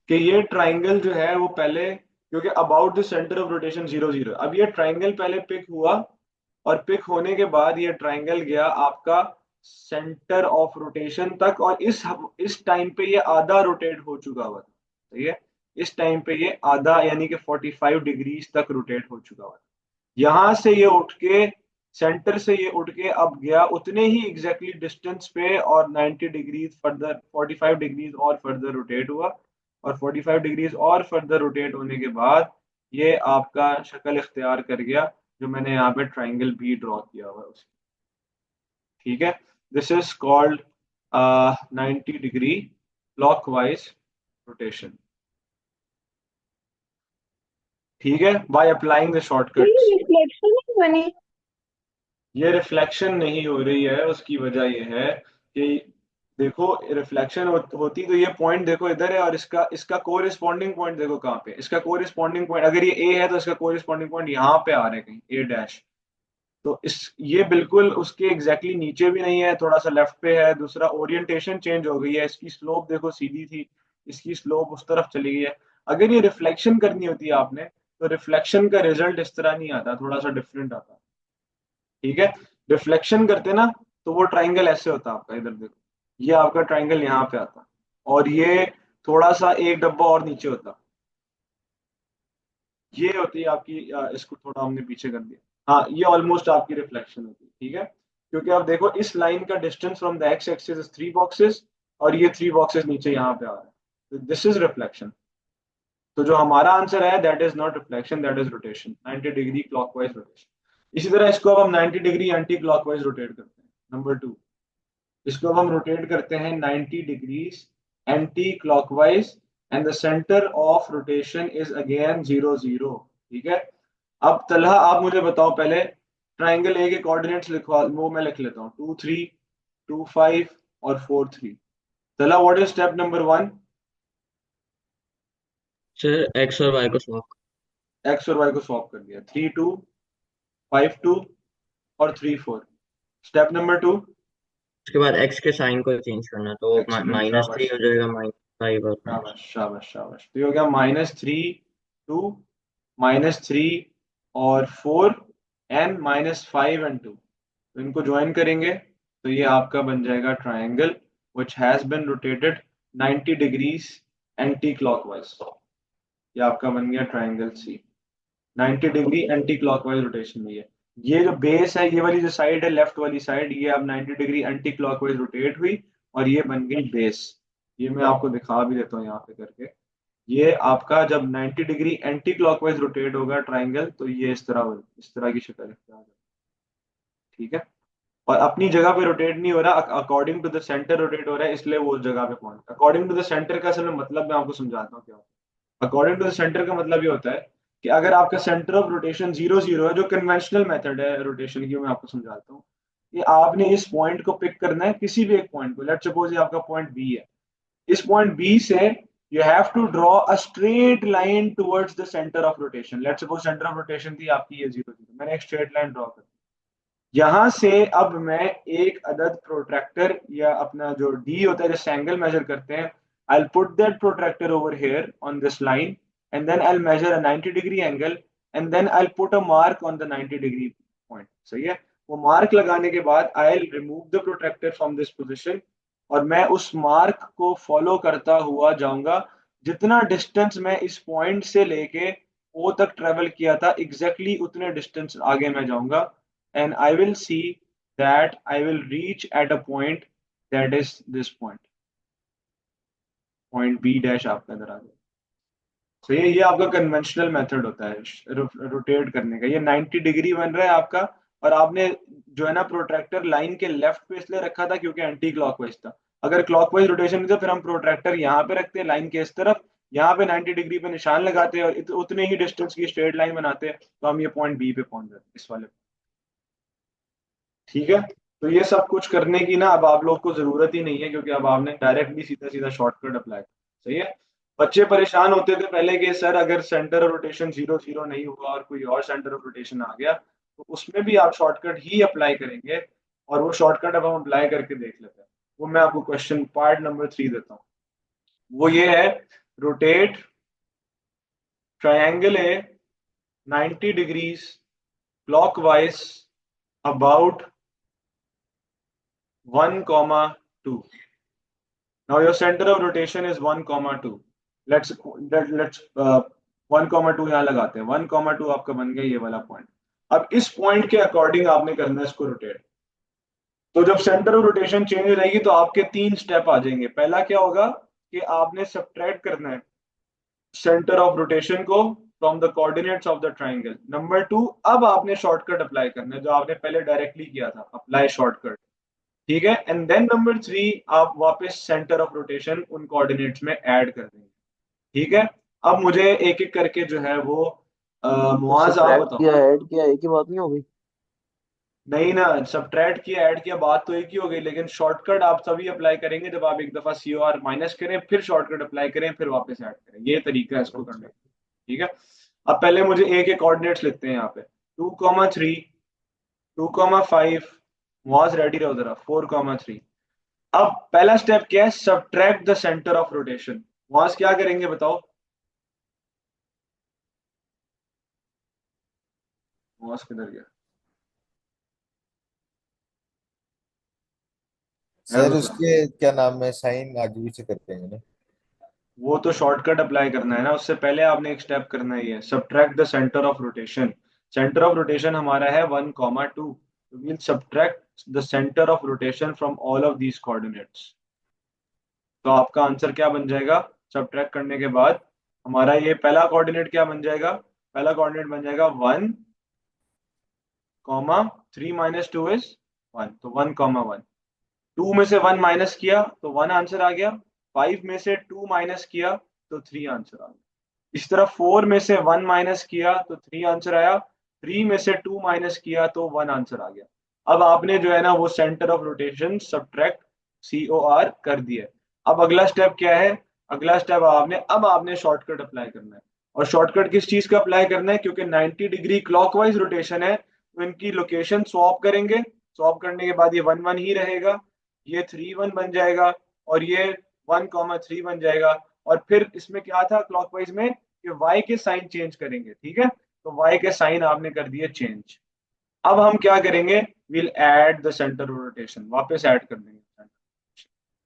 कि ये ट्राइंगल जो है वो पहले, क्योंकि about the centre of rotation 0 0, अब ये ट्राइंगल पहले पिक हुआ, और पिक होने के बाद ये ट्राइंगल गया आपका सेंटर ऑफ रोटेशन तक, और इस टाइम पे ये आधा रोटेट हो चुका हुआ था। ठीक है, इस टाइम पे ये आधा यानी कि 45 डिग्रीज तक रोटेट हो चुका हुआ था। यहां से ये उठ के, सेंटर से ये उठ के अब गया उतने ही एग्जैक्टली डिस्टेंस पे, और 90 डिग्रीज फर्दर, 45 डिग्रीज और फर्दर रोटेट हुआ, और 45 डिग्रीज और फर्दर रोटेट होने के बाद ये आपका शक्ल इख्तियार कर गया जो मैंने यहाँ पे ट्राइंगल भी ड्रॉ किया हुआ है उसकी। ठीक है, this is called 90 degree clockwise rotation. ठीक है, by applying the shortcuts. Reflection नहीं बनी। ये रिफ्लेक्शन नहीं हो रही है, उसकी वजह यह है कि देखो, रिफ्लेक्शन होती तो ये पॉइंट देखो इधर है, और इसका इसका कोरिस्पॉन्डिंग पॉइंट देखो कहाँ पे, इसका कोरिस्पॉन्डिंग पॉइंट अगर ये ए है तो इसका कोरिस्पॉन्डिंग पॉइंट यहाँ पे आ रहा है कहीं, ए डैश। तो इस ये बिल्कुल उसके एग्जैक्टली नीचे भी नहीं है, थोड़ा सा लेफ्ट पे है। दूसरा, ओरिएंटेशन चेंज हो गई है, इसकी स्लोप देखो सीधी थी, इसकी स्लोप उस तरफ चली गई है। अगर ये रिफ्लेक्शन करनी होती है आपने, तो रिफ्लेक्शन का रिजल्ट इस तरह नहीं आता, थोड़ा सा डिफरेंट आता। ठीक है, रिफ्लेक्शन करते ना तो वो ट्राइंगल ऐसे होता आपका, इधर देखो, ये आपका ट्राइंगल यहाँ पे आता, और ये थोड़ा सा एक डब्बा और नीचे होता, ये होती है आपकी इसको थोड़ा हमने पीछे कर दिया, हाँ ये ऑलमोस्ट आपकी रिफ्लेक्शन होती है। ठीक है, क्योंकि आप देखो इस लाइन का distance from the x axis is 3 boxes, और ये 3 बॉक्सेस नीचे यहाँ पे आ रहा है, तो दिस इज रिफ्लेक्शन। तो जो हमारा आंसर है that is not reflection, that is rotation, 90 degree clockwise rotation. इसी तरह इसको अब हम 90 डिग्री एंटी क्लॉकवाइज रोटेट करते हैं। नंबर 2, इसको अब हम रोटेट करते हैं 90 degrees anti clockwise, and the centre of rotation is again 0 0। ठीक है, अब तलहा आप मुझे बताओ पहले, ट्राइंगल ए के कोऑर्डिनेट्स लिखवा, वो मैं लिख लेता हूँ, 2 3 2 5 और 4 3। Talha, what is step number 1? Sir x और वाई को स्वैप। एक्स और वाई को स्वैप कर दिया, 3 2 5 2 और 3 4। स्टेप नंबर 2, उसके बाद एक्स के साइन को चेंज करना, तो एक्सीलेंट, -3 शाबाश हो जाएगा, -5 और शाबाश शाबाश शाबाश। तो ये हो गया -3 2, -3 और 4, एंड -5 and 2। तो इनको ज्वाइन करेंगे तो ये आपका बन जाएगा triangle which has been rotated 90 degrees anti clockwise. ये आपका बन गया triangle C, 90 degree anti clockwise rotation में। ये जो बेस है, ये वाली जो साइड है, लेफ्ट वाली साइड, ये अब 90 डिग्री एंटी क्लॉकवाइज रोटेट हुई, और ये बन गई बेस। ये मैं आपको दिखा भी देता हूँ यहाँ पे करके। ये आपका जब 90 डिग्री एंटी क्लॉकवाइज रोटेट होगा ट्राइंगल, तो ये इस तरह की शक्ल इख्तियार करेगा। ठीक है, और अपनी जगह पे रोटेट नहीं हो रहा, according to the centre rotate हो रहा है, इसलिए वो उस जगह पे पहुंच। अकॉर्डिंग टू द सेंटर का असल में मतलब मैं आपको समझाता हूँ क्या होता है। अकॉर्डिंग टू द सेंटर का मतलब ये होता है कि अगर आपका सेंटर ऑफ रोटेशन 0 0 है, जो कन्वेंशनल मेथड है रोटेशन की, मैं आपको समझाता हूँ कि आपने इस पॉइंट को पिक करना है, किसी भी एक पॉइंट को। लेट सपोज ये आपका पॉइंट बी है। इस पॉइंट बी से you have to draw a straight line towards the centre of rotation. Let suppose centre of rotation थी आपकी ये 0 0, मैंने एक स्ट्रेट लाइन ड्रॉ कर दी। यहां से अब मैं एक अदद प्रोट्रैक्टर या अपना जो डी होता है जिससे एंगल मेजर करते हैं, I will put that protractor over here on this line and then I will measure a 90 degree angle and then I will put a mark on the 90 degree point. सही है। वो मार्क लगाने के बाद I will remove the protractor from this position और मैं उस मार्क को फॉलो करता हुआ जाऊंगा। जितना डिस्टेंस मैं इस पॉइंट से लेके ओ तक ट्रेवल किया था, एग्जैक्टली exactly उतने डिस्टेंस आगे मैं जाऊंगा and I will see that I will reach at a point that is this point, point B dash आपका इधर आ गया। तो ये आपका कन्वेंशनल मेथड होता है रोटेट करने का। ये 90 डिग्री बन रहा है आपका, और आपने जो है ना प्रोट्रैक्टर लाइन के लेफ्ट पे इसलिए रखा था क्योंकि एंटी क्लॉकवाइज था। अगर क्लॉकवाइज रोटेशन नहीं था फिर हम प्रोट्रैक्टर यहाँ पे रखते हैं लाइन के इस तरफ, यहाँ पे 90 डिग्री पे निशान लगाते हैं और उतने ही डिस्टेंस की स्ट्रेट लाइन बनाते हैं, तो हम ये पॉइंट बी पे पहुंच जाते हैं इस वाले। ठीक है। तो ये सब कुछ करने की ना अब आप लोग को जरूरत ही नहीं है, क्योंकि अब आपने डायरेक्टली सीधा सीधा शॉर्टकट अप्लाई किया। सही है। बच्चे परेशान होते थे पहले कि सर अगर सेंटर ऑफ रोटेशन 0 0 नहीं हुआ और कोई और सेंटर ऑफ रोटेशन आ गया, तो उसमें भी आप शॉर्टकट ही अप्लाई करेंगे। और वो शॉर्टकट अब हम अप्लाई करके देख लेते हैं। वो मैं आपको क्वेश्चन पार्ट नंबर 3 देता हूँ। वो ये है, rotate triangle A 90 degrees clockwise about 1, 2. Now your center of rotation is 1, 2. Let's 1, 2 यहाँ लगाते हैं। 1, 2 आपका बन गया ये वाला पॉइंट। अब इस पॉइंट के अकॉर्डिंग आपने करना है इसको रोटेट। तो जब सेंटर ऑफ रोटेशन चेंज हो जाएगी तो आपके 3 स्टेप आ जाएंगे। पहला क्या होगा कि आपने सब्ट्रैक्ट करना है सेंटर ऑफ रोटेशन को from the coordinates of the triangle. Number 2, अब आपने शॉर्टकट अप्लाई करना है जो आपने पहले डायरेक्टली किया था, अप्लाई शॉर्टकट। ठीक है। एंड देन नंबर 3, आप वापस सेंटर ऑफ रोटेशन उन कोऑर्डिनेट्स में ऐड कर देंगे। ठीक है। अब मुझे एक एक करके जो है वो तो मुआज आप सब्ट्रैक्ट बताओ। किया ऐड किया एक ही बात नहीं हो गई? नहीं ना, सब्ट्रैक्ट किया ऐड किया बात तो एक ही हो गई, लेकिन शॉर्टकट आप तभी अप्लाई करेंगे जब आप एक दफा सी ओ आर माइनस करें, फिर शॉर्टकट अप्लाई करें, फिर वापस ऐड करें। ये तरीका है इसको करने अच्छा। का। ठीक है। अब पहले मुझे एक एक कोऑर्डिनेट्स लिखते हैं यहाँ पे। 2, 3, 2, 5। मुआज रेडी रहो जरा। 4, 3। अब पहला स्टेप क्या है, subtract the centre of rotation. वहां से क्या करेंगे बताओ। वहां से किधर गया है सर दूसरा। उसके क्या नाम है, साइन आगे पीछे करते हैं ना। वो तो शॉर्टकट अप्लाई करना है ना, उससे पहले आपने एक स्टेप करना ही है, subtract the centre of rotation. Centre of rotation हमारा है 1, 2। We'll subtract the centre of rotation from all of these coordinates. तो आपका आंसर क्या बन जाएगा सब्ट्रैक्ट करने के बाद। हमारा ये पहला कोऑर्डिनेट क्या बन जाएगा, पहला कोऑर्डिनेट बन जाएगा 1, 3 - 2 इज 1, तो 1, 1। 2 में से 1 माइनस किया तो 1 आंसर आ गया। 5 में से 2 माइनस किया तो 3 आंसर आ गया। इस तरह 4 में से 1 माइनस किया तो 3 आंसर आया। 3 में से 2 माइनस किया तो 1 आंसर आ गया। अब आपने जो है ना वो centre of rotation subtract COR कर दिया। अब अगला स्टेप क्या है, अगला स्टेप आपने शॉर्टकट अप्लाई करना है। और शॉर्टकट किस चीज का अप्लाई करना है, क्योंकि 90 डिग्री क्लॉकवाइज रोटेशन है तो इनकी लोकेशन स्वैप करेंगे। स्वैप करने के बाद ये 1, 1 ही रहेगा, ये 3, 1 बन जाएगा, और ये 1, 3 बन जाएगा। और फिर इसमें क्या था क्लॉकवाइज में कि y के साइन चेंज करेंगे। ठीक है। तो y के साइन आपने कर दिए चेंज। अब हम क्या करेंगे, will add the centre of rotation, वापस ऐड कर देंगे।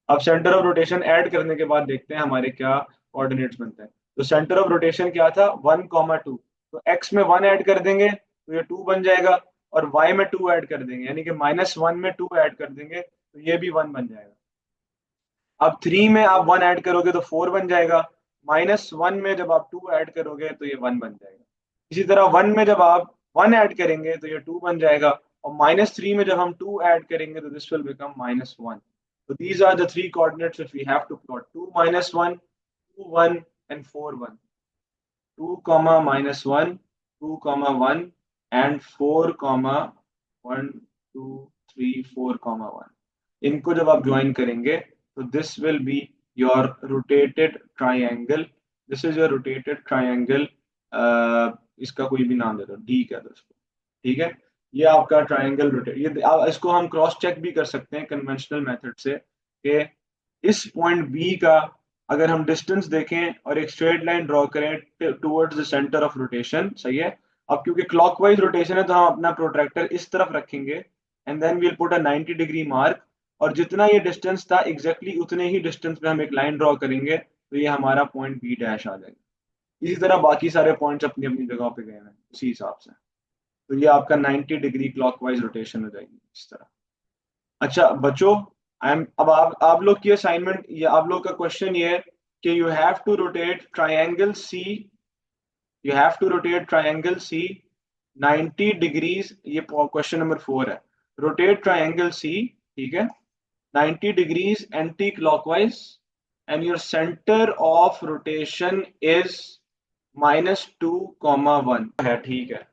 अब सेंटर ऑफ रोटेशन ऐड करने के बाद देखते हैं हमारे क्या कोऑर्डिनेट्स बनते हैं। तो सेंटर ऑफ रोटेशन क्या था 1, 2। तो x में 1 ऐड कर देंगे तो ये 2 बन जाएगा, और y में 2 ऐड कर देंगे यानी कि -1 में 2 ऐड कर देंगे तो ये भी 1 बन जाएगा। अब 3 में आप 1 ऐड करोगे तो 4 बन जाएगा। -1 में जब आप 2 ऐड करोगे तो ये 1 बन जाएगा। इसी तरह 1 में जब आप 1 ऐड करेंगे तो ये 2 बन जाएगा। और -3 में जब हम 2 ऐड करेंगे तो this will become -1. So these are the three coordinates which we have to plot: 2, -1, 2, 1, and 4, 1. 2, -1, 2, 1, and 4, 1, 2, 3, 4, 1. इनको जब आप ज्वाइन करेंगे तो this will be your rotated triangle. This is your rotated triangle. इसका कोई भी नाम दे दो, डी कह दो इसको. ठीक है, ये आपका ट्राइंगल रोटेट. ये इसको हम क्रॉस चेक भी कर सकते हैं कन्वेंशनल मेथड से कि इस पॉइंट बी का अगर हम डिस्टेंस देखें और एक स्ट्रेट लाइन ड्रॉ करें towards the centre of rotation. सही है. अब क्योंकि क्लॉकवाइज रोटेशन है तो हम अपना प्रोट्रैक्टर इस तरफ रखेंगे and then we'll put a 90 degree mark, और जितना ये डिस्टेंस था एग्जैक्टली उतने ही डिस्टेंस पे हम एक लाइन ड्रॉ करेंगे तो ये हमारा पॉइंट बी डैश आ जाएगा. इसी तरह बाकी सारे पॉइंट्स अपनी अपनी जगह पे गए हैं उसी हिसाब से. तो ये आपका 90 डिग्री क्लॉकवाइज रोटेशन हो जाएगी इस तरह. अच्छा बच्चों, आई एम अब आप लोग की असाइनमेंट, ये आप लोग का क्वेश्चन ये है कि you have to rotate triangle C. You have to rotate triangle C 90 degrees. ये क्वेश्चन नंबर 4 है. रोटेट ट्राइंगल सी, ठीक है, 90 degrees anti clockwise and your centre of rotation is -2, 1 है. ठीक है.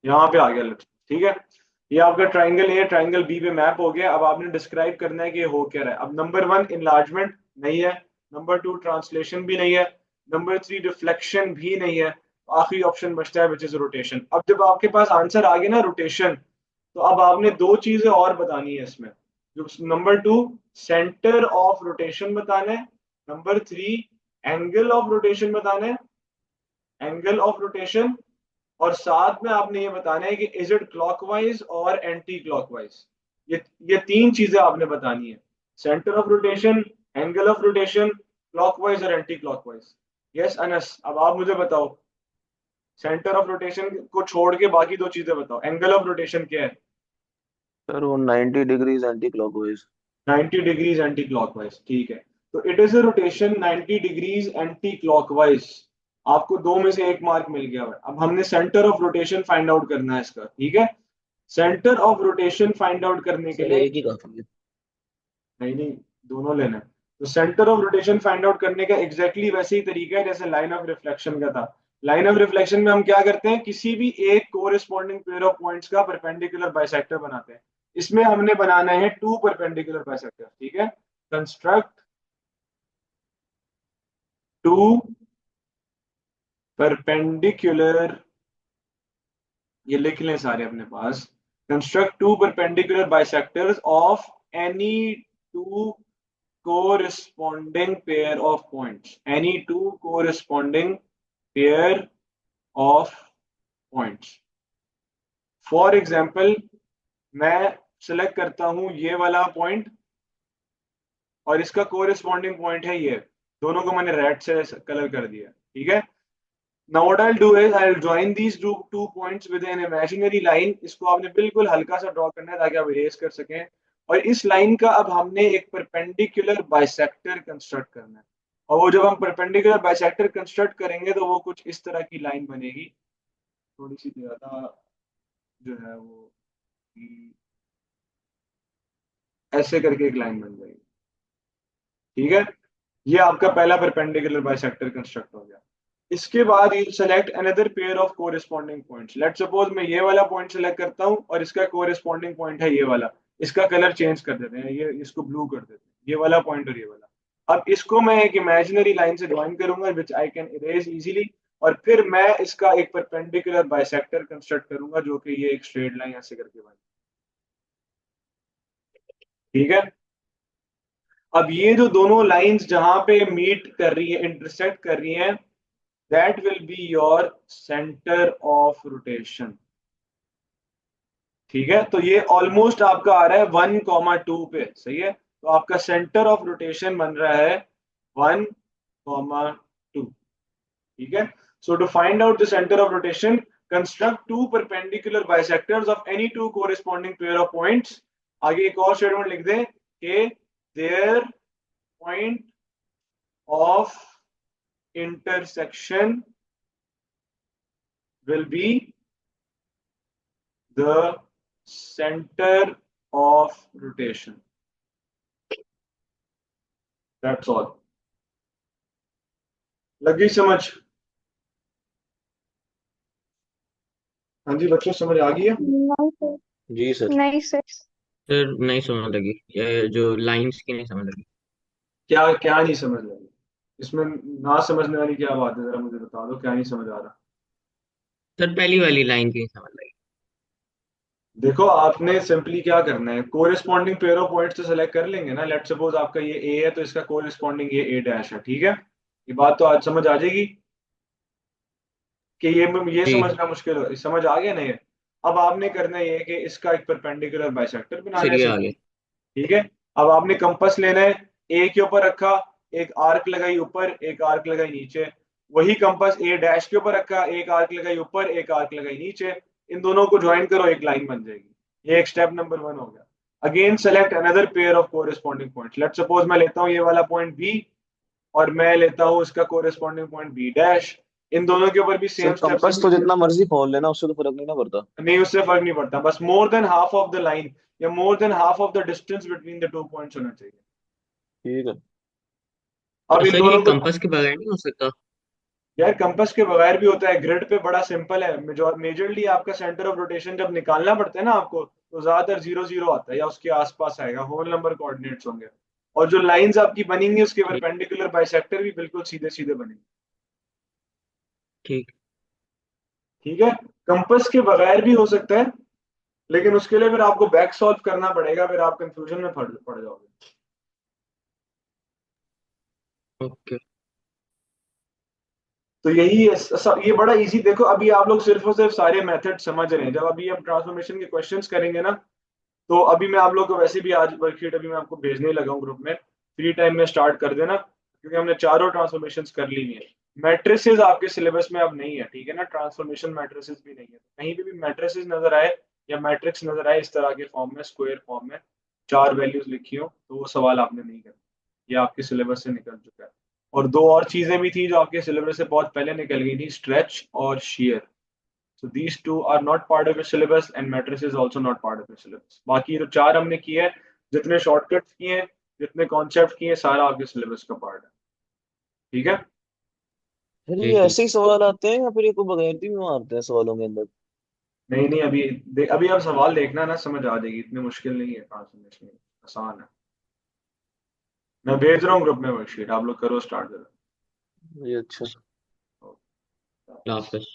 यहाँ पे आ गया लक्ष्य. ठीक है, ये आपका ट्राइंगल ए ट्राइंगल बी पे मैप हो गया. अब आपने डिस्क्राइब करना है कि ये हो क्या रहा है. अब नंबर 1 इनलार्जमेंट नहीं है, नंबर 2 ट्रांसलेशन भी नहीं है, नंबर 3 रिफ्लेक्शन भी नहीं है. आखिरी ऑप्शन बचता है विच इज रोटेशन. अब जब आपके पास आंसर आ गया ना रोटेशन, तो अब आपने दो चीजें और बतानी है इसमें. जो नंबर 2 सेंटर ऑफ रोटेशन बताना है, नंबर 3 एंगल ऑफ रोटेशन बताना है, एंगल ऑफ रोटेशन, और साथ में आपने ये बताना है कि इज इट क्लॉकवाइज और एंटी क्लॉकवाइज. ये तीन चीजें आपने बतानी है: centre of rotation, angle of rotation, clockwise और एंटी क्लॉकवाइज. यस अनस, अब आप मुझे बताओ सेंटर ऑफ रोटेशन को छोड़ के बाकी दो चीजें बताओ. एंगल ऑफ रोटेशन क्या है? सर वो 90 degrees anti clockwise. 90 degrees anti clockwise. ठीक है, तो it is a rotation 90 degrees anti clockwise. आपको दो में से एक मार्क मिल गया है. अब हमने centre of rotation find out करना है इसका. ठीक है, centre of rotation find out करने के सर लिए, एक ही काफी है. नहीं नहीं, दोनों लेना है. तो centre of rotation find out करने का एग्जैक्टली वैसे ही तरीका है जैसे लाइन ऑफ रिफ्लेक्शन का था. लाइन ऑफ रिफ्लेक्शन में हम क्या करते हैं, किसी भी एक कोरिस्पॉन्डिंग पेयर ऑफ पॉइंट्स का परपेंडिकुलर बाइसेक्टर बनाते हैं. इसमें हमने बनाना है 2 परपेंडिकुलर बाइसेक्टर. ठीक है, कंस्ट्रक्ट 2 परपेंडिकुलर, ये लिख लें सारे अपने पास. Construct 2 perpendicular bisectors of any 2 corresponding pair of points. Any two corresponding pair of points. For example, मैं select करता हूं ये वाला point और इसका corresponding point है ये. दोनों को मैंने रेड से कलर कर दिया. ठीक है, now what I'll do is I'll join these two points with an imaginary line. इसको आपने बिल्कुल हल्का सा ड्रॉ करना है ताकि आप इरेज कर सकें. और इस लाइन का अब हमने एक परपेंडिकुलर बाइसेक्टर कंस्ट्रक्ट करना है. और वो जब हम परपेंडिकुलर बाइसेक्टर कंस्ट्रक्ट करेंगे तो वो कुछ इस तरह की लाइन बनेगी. थोड़ी सी ज्यादा जो है वो ऐसे करके एक लाइन बन जाएगी. ठीक है, ये आपका पहला परपेंडिकुलर बाइसेक्टर कंस्ट्रक्ट हो गया. इसके बाद you select another pair of corresponding points. Let's suppose मैं ये वाला पॉइंट सेलेक्ट करता हूं और इसका कोरिस्पॉन्डिंग पॉइंट है ये वाला. इसका कलर चेंज कर देते हैं, ये इसको ब्लू कर देते हैं, ये वाला पॉइंट और ये वाला. अब इसको मैं एक इमेजिनरी लाइन से ज्वाइन करूंगा विच आई कैन इरेज इजीली, और फिर मैं इसका एक परपेंडिकुलर बाइसेक्टर कंस्ट्रक्ट करूंगा जो कि ये एक स्ट्रेट लाइन ऐसे करके बने. ठीक है, अब ये जो दोनों लाइंस जहां पे मीट कर रही है, इंटरसेक्ट कर रही हैं, that will be your center of rotation. ठीक है, तो ये ऑलमोस्ट आपका आ रहा है 1,2 पे. सही है, तो आपका सेंटर ऑफ रोटेशन बन रहा है 1,2. ठीक है, so to find out the center of rotation, construct 2 perpendicular bisectors of any 2 corresponding pair of points आगे एक और स्टेटमेंट लिख दें कि their point of intersection will be the center of rotation. That's all. लगी समझ? हाँ जी बच्चों, समझ आ गई है? नहीं सर। जी सर। नहीं सर। सर नहीं समझ लगी, ये जो लाइंस की नहीं समझ लगी। क्या क्या नहीं समझ लगी इसमें? ना समझने वाली क्या बात है, जरा मुझे बता दो, क्या नहीं समझ आ रहा? सर पहली वाली लाइन की नहीं समझ लगी। देखो, आपने सिंपली क्या करना है, कोरिस्पॉन्डिंग पेयर ऑफ पॉइंट्स तो सेलेक्ट कर लेंगे ना। लेट सपोज आपका ये ए है, तो इसका कोरिस्पॉन्डिंग ये ए डैश है, ठीक है? ये बात तो आज समझ आ जाएगी कि ये जी समझना मुश्किल हो, समझ आ गया ना ये? अब आपने करना ये है कि इसका एक परपेंडिकुलर बाइसेक्टर बनाना सर है ये आ सिंपली, गया। ठीक है? अब आपने कंपास लेना है, ए के ऊपर रखा, एक आर्क लगाई ऊपर, एक आर्क लगाई नीचे। वही कंपास ए डैश के ऊपर रखा, एक आर्क लगाई ऊपर, एक आर्क लगाई नीचे। इन दोनों को ज्वाइन करो, एक लाइन बन जाएगी। ये एक स्टेप नंबर 1 हो गया। Again select another pair of corresponding points. Late suppose मैं लेता हूँ ये वाला पॉइंट बी, और मैं लेता हूँ इसका कोरिस्पॉन्डिंग पॉइंट बी डैश। इन दोनों के ऊपर भी सर सेम स्टेप कंपास तो जितना मर्जी खोल लेना, उससे तो फर्क नहीं ना पड़ता। नहीं, उससे फर्क नहीं पड़ता, बस more than half of the line या more than half of the distance between the 2 points होना चाहिए। ठीक है। अब तो इन सर ये दोनों को, कंपास के बगैर नहीं हो सकता? यार कंपास के बगैर भी होता है। ग्रिड पे बड़ा सिंपल है, मेजरली आपका सेंटर ऑफ रोटेशन जब निकालना पड़ता है ना आपको, तो ज्यादातर 0 0 आता है या उसके आसपास आएगा, होल नंबर कोऑर्डिनेट्स होंगे। और जो लाइंस आपकी बनेंगी उसके ठीक। परपेंडिकुलर बाइसेक्टर भी बिल्कुल सीधे सीधे बनेंगे, ठीक। ठीक है? कंपास के बगैर भी हो सकता है, लेकिन उसके लिए फिर आपको बैक सॉल्व करना पड़ेगा, फिर आप कंफ्यूजन में पड़ जाओगे। ओके। तो यही है ये बड़ा इजी। देखो, अभी आप लोग सिर्फ और सिर्फ सारे मेथड समझ रहे हैं। जब अभी हम ट्रांसफॉर्मेशन के क्वेश्चंस करेंगे ना, तो अभी मैं आप लोग को वैसे भी आज वर्कशीट अभी मैं आपको भेजने ही लगा हूँ ग्रुप में, फ्री टाइम में स्टार्ट कर देना, क्योंकि हमने चारों ट्रांसफॉर्मेशंस कर ली हुई है। मैट्रिसेस आपके सिलेबस में अब नहीं है, ठीक है ना? ट्रांसफॉर्मेशन मैट्रिसेस भी नहीं है। कहीं पे भी मैट्रिसेस नजर आए या मैट्रिक्स नजर आए इस तरह के फॉर्म में, स्क्वायर फॉर्म में, 4 वैल्यूज लिखी हो, तो वो सवाल आपने नहीं करना, ये आपके सिलेबस से निकल चुका है। और दो और चीजें भी थी जो आपके सिलेबस से बहुत पहले निकल गई थी, स्ट्रेच और shear. So these two are not part of your syllabus and matrix is also not part of your syllabus. बाकी जो 4 हमने किए हैं, जितने शॉर्टकट्स किए हैं, जितने कॉन्सेप्ट किए हैं, सारा आपके सिलेबस का पार्ट है, ठीक है? फिर जी ये जी। ऐसे ही सवाल आते हैं या फिर ये कोई बगैरती भी मारते हैं सवालों के अंदर? नहीं नहीं, अभी आप सवाल देखना ना, समझ आ जाएगी। इतनी मुश्किल नहीं है ट्रांसफॉर्मेशन, आसान है। मैं भेज रहा हूँ ग्रुप में वर्कशीट, आप लोग करो स्टार्ट करो। ये अच्छा। अल्लाह हाफिज।